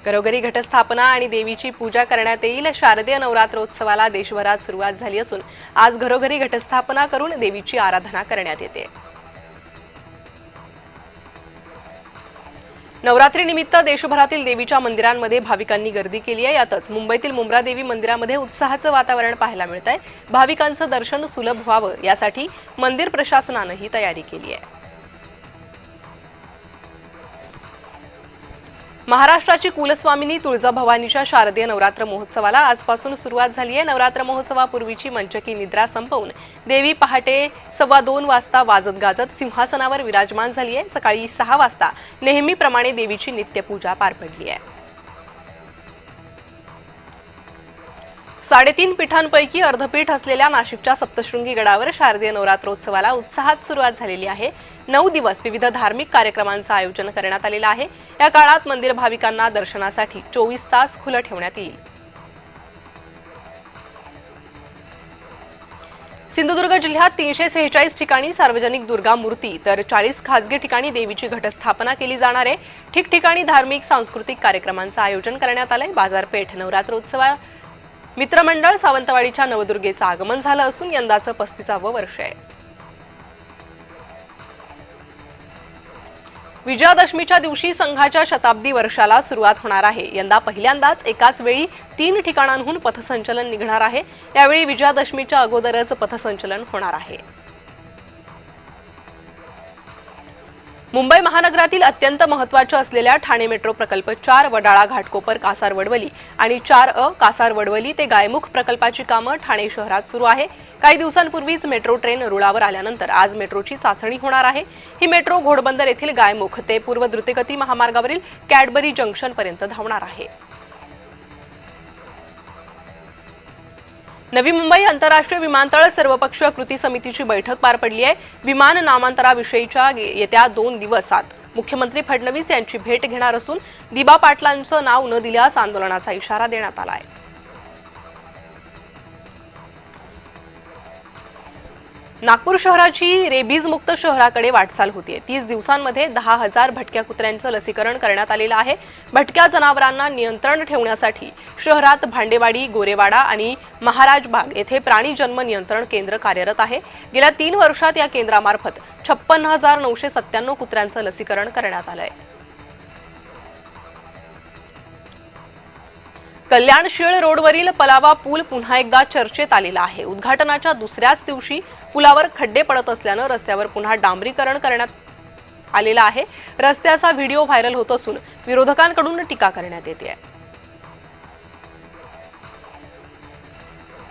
घरोघरी घटस्थापना आणि देवीची पूजा करण्यात येईल। शारदीय नवरात्रोत्सवाला देशभरात सुरुवात झाली असून आज घरोघरी घटस्थापना करून देवीची आराधना करण्यात येते। नवरात्रीनिमित्त देशभरातील देवीच्या मंदिरांमध्ये भाविकांनी गर्दी केली आहे। यातच मुंबईतील मुंब्रा देवी मंदिरामध्ये उत्साहाचं वातावरण पाहायला मिळतंय। भाविकांचं दर्शन सुलभ व्हावं यासाठी मंदिर प्रशासनानं ही तयारी केली आहे। महाराष्ट्राची कुलस्वामिनी तुळजाभवानीच्या शारदीय नवरात्र महोत्सवाला आजपासून सुरुवात झाली आहे। नवरात्र महोत्सवापूर्वीची मंचकी निद्रा संपवून देवी पहाटे 2:15 वाजता वाजत गाजत सिंहासनावर विराजमान झाली आहे। सकाळी 6 वाजता नेहमीप्रमाणे देवीची नित्यपूजा पार पडली आहे। 3.5 पीठांपैकी अर्धपीठ असलेल्या नाशिकच्या सप्तशृंगी गडावर शारदीय नवरात्रोत्सवाला उत्साहात सुरुवात झालेली आहे। 9 दिवस विविध धार्मिक कार्यक्रमांचं आयोजन करण्यात आलेलं आहे। या काळात मंदिर भाविकांना दर्शनासाठी 24 तास खुलं ठेवण्यात येईल। सिंधुदुर्ग जिल्ह्यात 346 ठिकाणी सार्वजनिक दुर्गा मूर्ती तर 40 खासगी ठिकाणी देवीची घटस्थापना केली जाणार आहे। ठिकठिकाणी धार्मिक सांस्कृतिक कार्यक्रमांचं आयोजन करण्यात आलंय। बाजारपेठ नवरात्रोत्सवा मित्रमंडळ सावंतवाडीच्या नवदुर्गेचं आगमन झालं असून यंदाचं 35वं वर्ष आहे। विजयादशमीच्या दिवशी संघाच्या शताब्दी वर्षाला सुरुवात होणार आहे। यंदा पहिल्यांदाच एकाच वेळी 3 ठिकाणांहून पथसंचलन निघणार आहे। यावेळी विजयादशमीच्या अगोदरच पथसंचलन होणार आहे। मुंबई महानगरातील अत्यंत महत्त्वाच्या असलेल्या ठाणे मेट्रो प्रकल्प 4 वडाळा घाटकोपर कासार वडवली आणि 4A कासार वडवली ते गायमुख प्रकल्पाची कामं ठाणे शहरात सुरू आहे। काही दिवसांपूर्वीच मेट्रो ट्रेन रुळावर आल्यानंतर आज मेट्रोची चाचणी होणार आहे। ही मेट्रो घोडबंदर येथील गायमुख ते पूर्व द्रुतगती महामार्गावरील कॅडबरी जंक्शन पर्यंत धावणार आहे। नवी मुंबई आंतरराष्ट्रीय विमानतळ सर्वपक्षीय कृती समितीची बैठक पार पडली आहे। विमान नामांतराविषयीच्या येत्या 2 दिवसात मुख्यमंत्री फडणवीस यांची भेट घेणार असून दिबा पाटलांचं नाव न दिल्यास आंदोलनाचा इशारा देण्यात आला आहे। नागपूर शहराची रेबीज मुक्त शहराकडे वाटचाल होतीये। 30 दिवसांमध्ये 10,000 भटक्या कुत्र्यांचं लसीकरण करण्यात आलेलं आहे। भटक्या जनावरांना नियंत्रण ठेवण्यासाठी शहरात भांडेवाडी, गोरेवाडा आणि महाराजबाग येथे प्राणी जन्म नियंत्रण केंद्र कार्यरत आहे। गेल्या 3 वर्षात या केंद्रामार्फत 56,997 कुत्र्यांचं लसीकरण करण्यात आलंय। कल्याण-शीळ रोडवरील पलावा पूल पुन्हा एकदा चर्चेत आलेला आहे। उद्घाटनाच्या दुसऱ्याच दिवशी पुलावर खड्डे पडत असल्यानं रस्त्यावर पुन्हा डांबरीकरण करण्यात आलेलं आहे। रस्त्याचा व्हिडिओ व्हायरल होत असून विरोधकांकडून टीका करण्यात येते आहे।